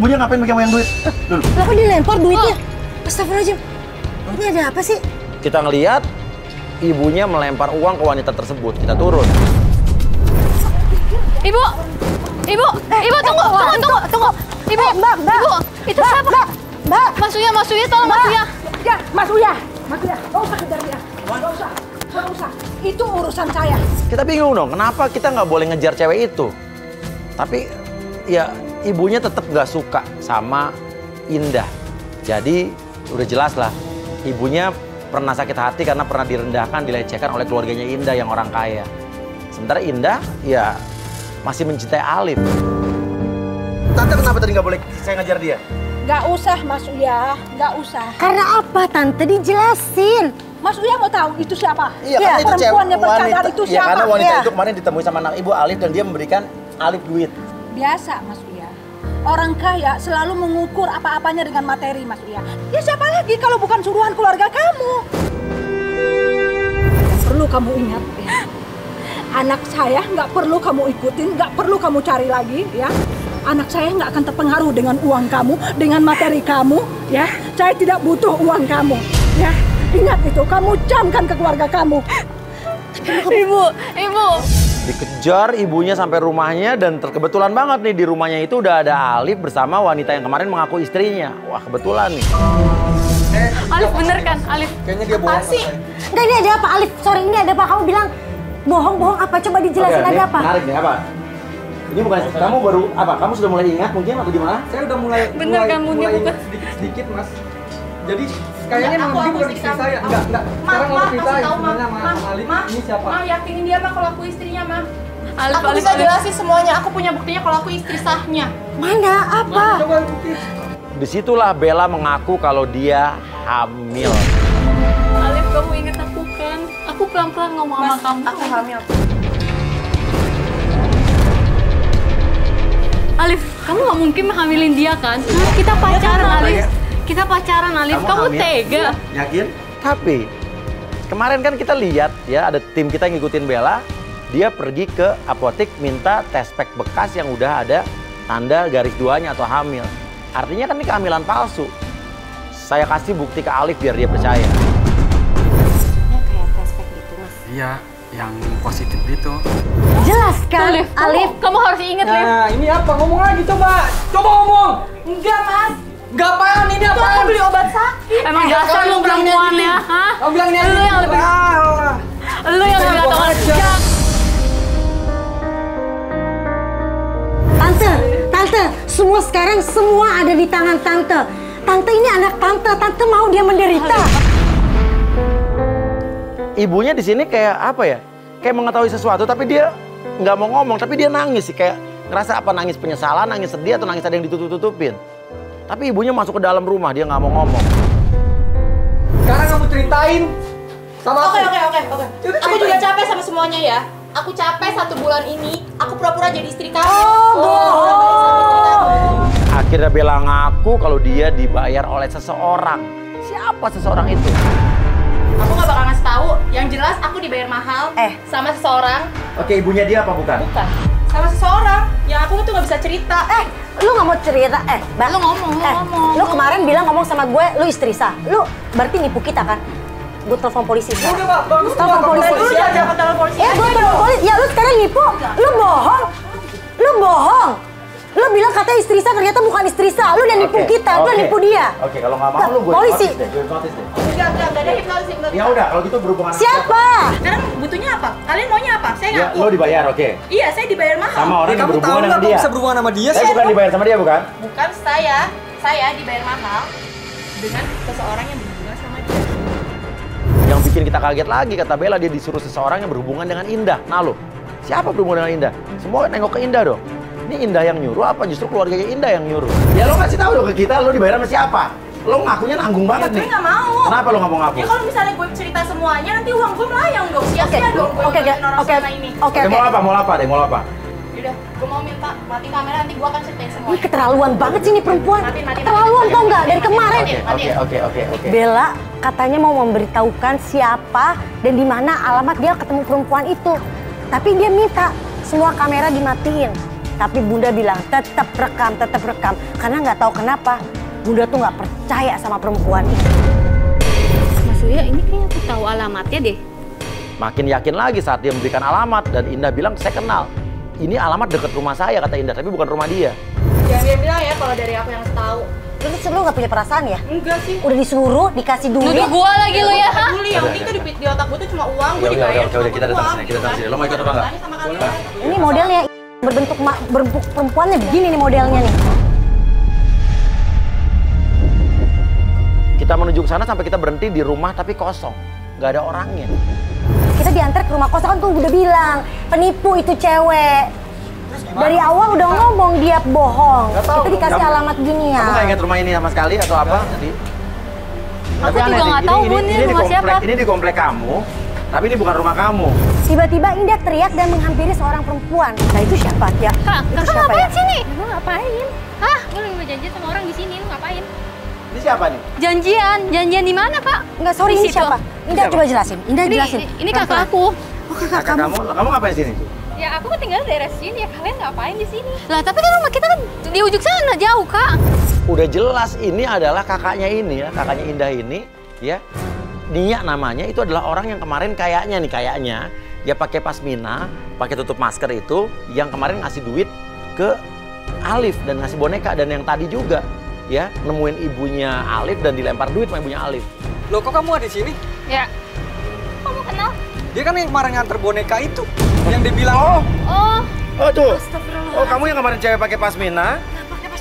Ibunya ngapain megang duit? Dulu. Lah kok dilempar duitnya? Astagfirullahaladzim. Ini ada apa sih? Kita ngelihat ibunya melempar uang ke wanita tersebut. Kita turun. Ibu, tunggu. Ibu, Ibu, itu siapa? Mbak. Mas Uya, tolong Mas Uya. Ya, Mas Uya. Gak usah kejar dia. Gak usah. Itu urusan saya. Kita bingung dong, kenapa kita nggak boleh ngejar cewek itu? Tapi ya ibunya tetap nggak suka sama Indah. Jadi udah jelas lah, ibunya pernah sakit hati karena pernah direndahkan, dilecehkan oleh keluarganya Indah yang orang kaya. Sementara Indah ya masih mencintai Alif. Tante kenapa tadi nggak boleh saya ngejar dia? Gak usah, Mas Uya. Gak usah. Karena apa, Tante? Dijelasin. Mas Uya mau tahu itu siapa? Iya, karena itu perempuan yang bercadar itu Iya, siapa? karena wanita Iya. itu kemarin ditemui sama anak ibu Alif dan dia memberikan Alif duit. Biasa, Mas Uya. Orang kaya selalu mengukur apa-apanya dengan materi, Mas Uya. Ya siapa lagi kalau bukan suruhan keluarga kamu? Perlu kamu ingat, ya. Anak saya nggak perlu kamu ikutin, nggak perlu kamu cari lagi, ya. Anak saya nggak akan terpengaruh dengan uang kamu, dengan materi kamu, ya. Saya tidak butuh uang kamu, ya. Ingat itu, kamu camkan ke keluarga kamu. Ibu. Dikejar ibunya sampai rumahnya dan kebetulan banget nih di rumahnya itu udah ada Alif bersama wanita yang kemarin mengaku istrinya. Wah, kebetulan nih. Alif bener kan, Alif? Kayaknya dia bohong. sih? Enggak, ini ada apa, Alif? Sorry, ini ada apa? Kamu bilang bohong apa? Coba dijelasin ada apa? Menarik nih, apa? Ini bukan, kamu baru, apa? Kamu sudah mulai ingat mungkin atau gimana? Saya udah mulai Bener kan, Bunda, mulai bukan? ingat sedikit, Mas. Jadi kayaknya memang dia bukan istri saya. Enggak. Sekarang mau istri saya sebenarnya sama Alif. Ini siapa? Ma, yakinin dia mah kalau aku istrinya, Ma. Alif, Aku bisa jelasin semuanya. Aku punya buktinya kalau aku istri sahnya. Mana? Apa? Coba bukti. Disitulah Bella mengaku kalau dia hamil. Alif, kamu inget aku kan? Aku pelan-pelan ngomong sama kamu. Aku hamil. Alif, kamu nggak mungkin menghamilin dia kan? Kita pacaran, Alif. Kita pacaran, Alif. Kamu hamil? tega. Yakin? Tapi kemarin kan kita lihat ya ada tim kita yang ngikutin Bella. Dia pergi ke apotek minta tes pack bekas yang udah ada tanda garis duanya atau hamil. Artinya kan ini kehamilan palsu. Saya kasih bukti ke Alif biar dia percaya. Kayak tes pack gitu, Mas. Iya, yang positif gitu. Jelaskan, Alif. Kamu harus inget, Alif. Nah, ini apa? Ngomong lagi coba. Coba ngomong. Enggak, Mas. Enggak apaan ini Itu aku apaan? beli obat sakit. Emang dasar lu perempuan ya, hah? Kamu bilang ini Lu yang lebih, lu yang lebih tahu aja. Tante, semua sekarang semua ada di tangan Tante. Tante ini anak Tante mau dia menderita. Ibunya di sini kayak apa ya? Kayak mengetahui sesuatu tapi dia nggak mau ngomong, tapi dia nangis sih kayak ngerasa apa nangis penyesalan, nangis sedih atau nangis ada yang ditutup-tutupin. Tapi ibunya masuk ke dalam rumah, dia nggak mau ngomong. Sekarang kamu ceritain sama aku. Oke. Aku juga capek sama semuanya ya. Aku capek 1 bulan ini. Aku pura-pura jadi istri kamu. Akhirnya Bella ngaku kalau dia dibayar oleh seseorang. Siapa seseorang itu? Aku gak bakal ngasih tahu. Yang jelas aku dibayar mahal sama seseorang. Oke, ibunya dia apa bukan? Bukan. Sama seseorang yang aku tuh gak bisa cerita. Lu nggak mau cerita? Mbak. Lu ngomong. Lu kemarin bilang ngomong sama gue, lu istri sah. Lu berarti nipu kita kan? Gue telepon polisi sekarang. Udah, Pak. Bagus. Telepon polisi. Dulu jangan telepon polisi. Gue telepon polisi. Ya lu sekarang nipu. Lu bohong. Lu bilang katanya istri sah, ternyata bukan istri sah. Lu udah nipu kita, lu udah nipu dia. Oke, kalau nggak mau lu gue Polisi. notice deh, gue notice deh. Enggak ada hipnosis. Ya udah, kalau gitu berhubungan sama Siapa? Sekarang butuhnya apa? Kalian maunya apa? Saya Ya, ngaku. lo dibayar, oke. Iya, saya dibayar mahal. Sama orang yang Kamu tahu berhubungan nggak dengan kamu dia. bisa berhubungan sama dia? Saya bukan dibayar sama dia, bukan? Bukan saya dibayar mahal dengan seseorang yang berhubungan sama dia. Yang bikin kita kaget lagi, kata Bella, dia disuruh seseorang yang berhubungan dengan Indah. Nah lo, siapa berhubungan dengan Indah? Semua nengok ke Indah dong. Ini Indah yang nyuruh apa justru keluarganya Indah yang nyuruh? Ya lo kasih tahu dong ke kita, lo dibayar sama siapa? Lo ngakunya nanggung banget Gue nih. nggak mau. Kenapa lo nggak mau ngaku? Ya kalau misalnya gue cerita semuanya, nanti uang gue melayang dong. Sia-sia dong gue ngelakuin orang selama ini. Oke. Mau apa? Mau apa deh? Mau apa? Yaudah, gue mau minta mati kamera, nanti gue akan ceritain Ini semuanya. keterlaluan banget sih ini perempuan. Mati. Keterlaluan tau nggak dari kemarin. Oke. Bella katanya mau memberitahukan siapa dan di mana alamat dia ketemu perempuan itu. Tapi dia minta semua kamera dimatiin. Tapi Bunda bilang tetap rekam. Karena nggak tahu kenapa Bunda tuh nggak percaya sama perempuan itu. Mas Uya, ini kayaknya aku tahu alamatnya deh. Makin yakin lagi saat dia memberikan alamat dan Indah bilang saya kenal. Ini alamat dekat rumah saya kata Indah, tapi bukan rumah dia. Jangan dia bilang ya kalau dari aku yang tahu. Terus lu nggak punya perasaan ya? Enggak sih. Udah disuruh, dikasih duit. Nuduh gua lagi lu ya, ha? Peduli, yang penting tuh di otak gue tuh cuma uang, gue Ya dibayar. udah, kita datang sini, Lo mau ikut apa enggak? Ini modelnya berbentuk perempuannya begini nih modelnya nih. Kita menuju ke sana sampai kita berhenti di rumah tapi kosong, nggak ada orangnya. Kita diantar ke rumah kos kan tuh udah bilang penipu itu cewek. Dari awal udah ngomong dia bohong. Kita dikasih alamat gini ya. Kamu nggak ingat rumah ini sama sekali atau apa? Jadi, Aku juga nggak tahu Bun, ini rumah siapa. Ini di komplek kamu, tapi ini bukan rumah kamu. Tiba-tiba Indah teriak dan menghampiri seorang perempuan. Nah itu siapa ya? Kak, Itu kakak siapa ngapain ya? sini? Lu ngapain? Hah? Gue lagi mau janjian sama orang di sini, lu ngapain? Ini siapa nih? Janjian di mana, Kak? Enggak, sorry, Di ini situ. siapa? Indah coba jelasin. Indah jelasin. Ini kakak aku. Oh, kakak kamu. Kamu ngapain sini? Ya aku kan tinggal di daerah sini, ya kalian ngapain di sini? Lah tapi kan rumah kita kan di ujung sana, jauh, Kak. Udah jelas ini adalah kakaknya ini ya, kakaknya Indah ini ya. Nia namanya itu adalah orang yang kemarin kayaknya dia pakai pasmina, pakai tutup masker itu yang kemarin ngasih duit ke Alif dan ngasih boneka, dan yang tadi juga ya nemuin ibunya Alif dan dilempar duit sama ibunya Alif. Loh, kok kamu ada di sini? Ya. Kamu kenal? Dia kan yang kemarin nganter boneka itu. Yang dibilang, Oh tuh. Oh, kamu yang kemarin cewek pakai pasmina?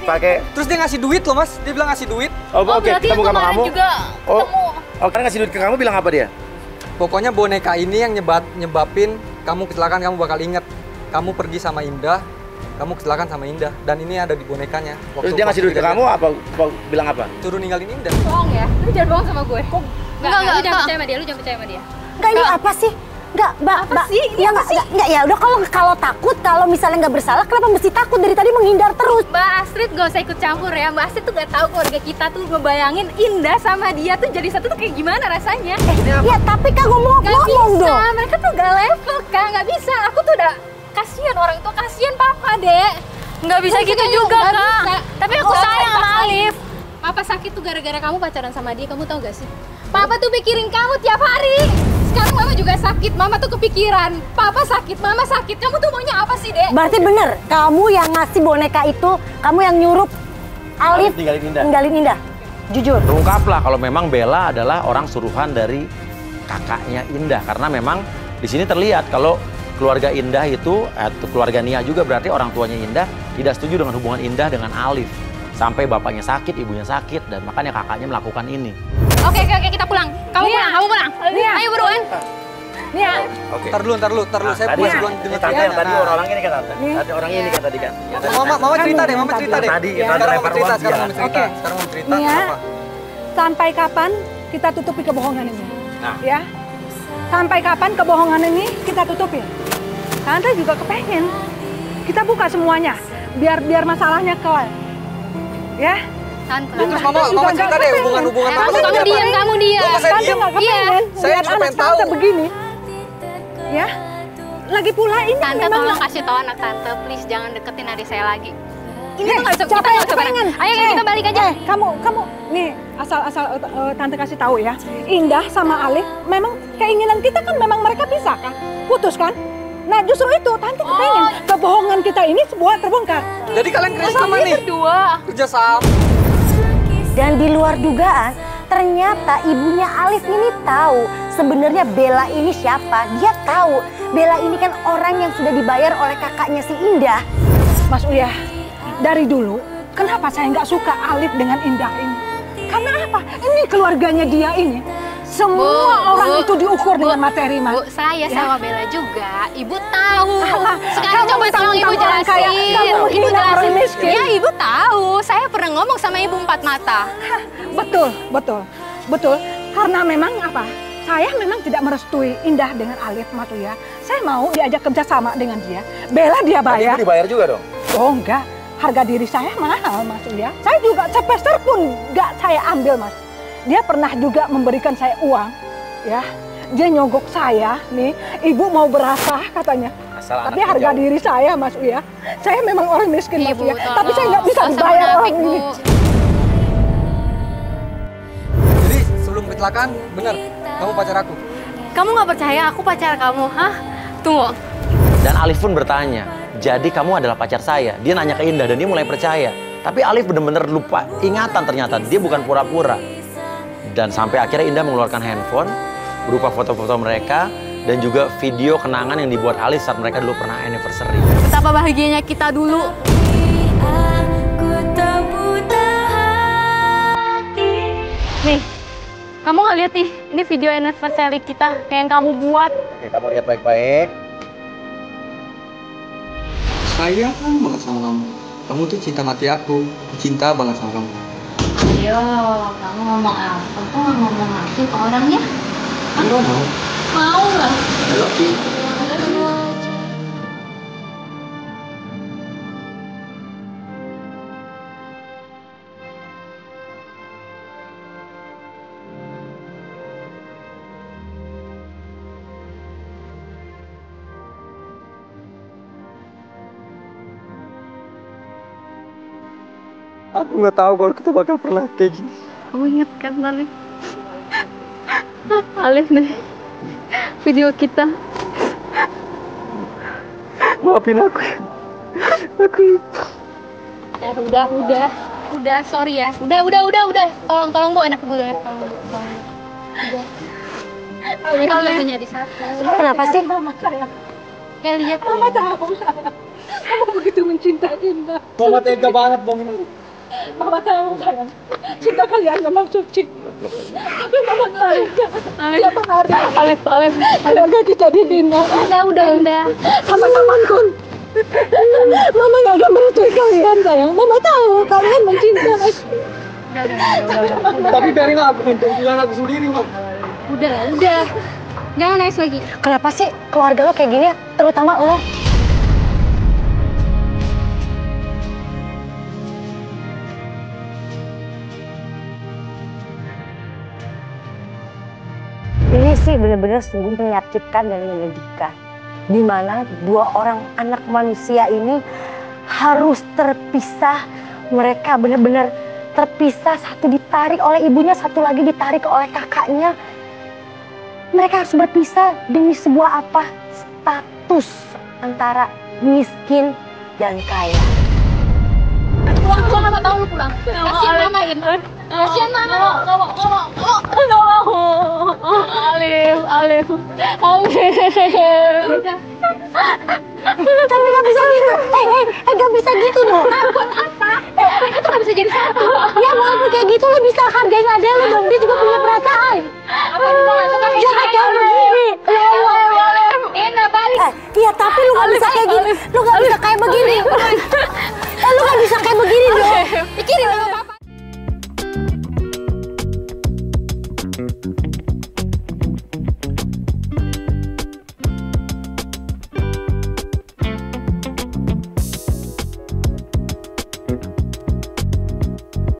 Pakai. terus dia ngasih duit loh, Mas. Dia bilang ngasih duit. Oh, oke, berarti kita yang buka sama kemarin kamu. juga Oh. ketemu. Oh, karena ngasih duit ke kamu bilang apa dia? Pokoknya boneka ini yang nyebabin kamu kecelakaan, kamu bakal inget. Kamu pergi sama Indah, kamu kecelakaan sama Indah. Dan ini ada di bonekanya. Terus dia ngasih duit ke kamu apa bilang apa? Suruh ninggalin Indah. Bohong ya? Lu jangan bohong sama gue. Kok Enggak, lu jangan Kak. percaya sama dia, lu jangan percaya sama dia. Enggak, ini apa sih? Enggak, Mbak. sih? Ini Ya, apa enggak, ya udah kalau takut, kalau misalnya nggak bersalah, kenapa mesti takut? Dari tadi menghindar terus. Mbak Astrid gak usah ikut campur ya. Mbak Astrid tuh gak tahu keluarga kita tuh ngebayangin Indah sama dia tuh jadi satu tuh kayak gimana rasanya. Ya, tapi kan ngomong Gak bisa, dong. mereka tuh gak level, Kak. Gak bisa, aku tuh udah kasihan orang tua, kasihan papa, Dek. Gak bisa gitu juga, Kak. Tapi aku sayang sama Alif. Papa sakit tuh gara-gara kamu pacaran sama dia, kamu tau gak sih? Papa tuh pikirin kamu tiap hari. Sekarang mama juga sakit, mama tuh kepikiran. Papa sakit, mama sakit. Kamu tuh maunya apa sih, Dek? Berarti bener, kamu yang ngasih boneka itu, kamu yang nyuruh Alif tinggalin Indah. Jujur. Terungkaplah kalau memang Bella adalah orang suruhan dari kakaknya Indah, karena memang di sini terlihat kalau keluarga Indah itu, keluarga Nia juga berarti orang tuanya Indah tidak setuju dengan hubungan Indah dengan Alif. Sampai bapaknya sakit, ibunya sakit, dan makanya kakaknya melakukan ini. Oke, kita pulang. Kamu pulang. Ayo buruan. Nia, Oke. Ntar dulu. Saya Tadi puas belum dengar tante yang ceritanya. tadi orang ini kan tante. Ada orang ini kan tadi kan. Mama cerita deh, Mama cerita deh. Tadi, Sekarang tante mau lempar cerita, uang sekarang dia. mau cerita. Oke. Sekarang mau cerita Nia. apa? sampai kapan kita tutupi kebohongan ini? Nah. Ya, sampai kapan kebohongan ini kita tutupi? Tante juga kepengen kita buka semuanya, biar masalahnya kelar. Ya, Tante. Terus Mama cerita deh hubungan Mama sama Kamu siapa? diam, kamu diam. Kok saya Tante diem? nggak kepengen Saya lihat cuma anak pengen tahu. tante begini. Ya, lagi pula ini Tante memang tolong kasih tahu anak tante, please jangan deketin adik saya lagi. Ini Nih, tuh nggak bisa, siapa kita yang nggak bisa bareng. kepengen? Ayo kita balik aja. Kamu, nih asal tante kasih tahu ya. Indah sama Alif, memang keinginan kita kan memang mereka pisah kan, putus kan. Nah justru itu tante kepengen kebohongan kita ini sebuah terbongkar. Jadi kalian kerja sama nih? Berdua. Kerja sama. Dan di luar dugaan, ternyata ibunya Alif ini tahu sebenarnya Bella ini siapa. Dia tahu Bella ini kan orang yang sudah dibayar oleh kakaknya si Indah. Mas Uya, dari dulu kenapa saya nggak suka Alif dengan Indah ini? Karena apa? Ini keluarganya dia ini. Semua orang itu diukur dengan materi, Mas. Bu, saya Ya. sama Bella juga. Ibu tahu. Alah, Sekarang kamu coba tolong Ibu mentang-mentang orang kaya, jelasin. kamu Ibu menghina orang jelasin. miskin. Ya, Ibu tahu. Saya pernah ngomong sama Ibu empat mata. Hah, betul. Karena memang apa? Saya memang tidak merestui Indah dengan Alif, Mas Uya. Saya mau diajak kerjasama dengan dia. Bella dia bayar. Ibu dibayar juga dong? Oh enggak, harga diri saya mahal, Mas Uya. Saya juga sepeser pun enggak saya ambil, Mas. Dia pernah juga memberikan saya uang, ya. Dia nyogok saya, nih, ibu mau berapa katanya. Asal Tapi anaknya harga jauh. diri saya, Mas Uya. Saya memang orang miskin, Mas Ibu, Uya. tolong. Tapi saya nggak bisa Nggak usah dibayar orang munafik, ini. Bu. Jadi sebelum kecelakaan, bener, kamu pacar aku. Kamu nggak percaya aku pacar kamu, hah? Tunggu. Dan Alif pun bertanya, jadi kamu adalah pacar saya? Dia nanya ke Indah dan dia mulai percaya. Tapi Alif benar-benar lupa ingatan ternyata, dia bukan pura-pura. Dan sampai akhirnya Indah mengeluarkan handphone, berupa foto-foto mereka, dan juga video kenangan yang dibuat Alif saat mereka dulu pernah anniversary. Betapa bahagianya kita dulu. Nih, kamu nggak lihat nih, ini video anniversary kita yang kamu buat. Oke, kamu lihat baik-baik. Sayang banget sama kamu. Kamu tuh cinta mati aku, cinta banget sama kamu. Ayo, kamu ngomong apa? Kok nggak ngomong langsung ke orangnya? Enggak mau. Mau nggak? Oke. Aku nggak tahu kalau kita bakal pernah kayak gini. Kamu ingat kan, Alif? Alif nih, video kita. Maafin aku. Aku Udah, sorry ya. Udah. Tolong Bu, enak dulu ya. Udah. Alif nyari satu. Kenapa sih? Mama sayang. Kayak lihat. Mama tahu sayang. Kamu begitu mencintai Indah. Mama tega banget bohongin aku. Mama tahu sayang. Cinta kalian memang suci. Tapi Mama tahu. Siapa hari Alif. keluarga kita dihina. Udah. Sama-sama kun. Mama gak akan merestui kalian sayang. Mama tahu kalian mencintai. Tapi biarin aku untuk jalan aku sendiri, Mam. Udah. Jangan nangis lagi. Kenapa sih keluarga lo kayak gini? Terutama lo. Ini sih benar-benar sungguh menyakitkan dan menyedihkan. Di mana dua orang anak manusia ini harus terpisah. Mereka benar-benar terpisah, satu ditarik oleh ibunya, satu lagi ditarik oleh kakaknya. Mereka harus berpisah demi sebuah apa? Status antara miskin dan kaya. Pulang, Mama tahu lu pulang. Kasian Mama ini. Kasian Mama. Alif. Tapi gak bisa gitu. Gak bisa gitu dong. Itu nggak bisa jadi satu. Ya walaupun kayak gitu lo bisa hargain ada lo dong. Dia juga punya perasaan. Jangan kayak begini. Indah balik. Iya tapi lu gak bisa kayak gini. Lu gak bisa kayak begini. Lu gak bisa kayak begini dong. Pikirin Mama.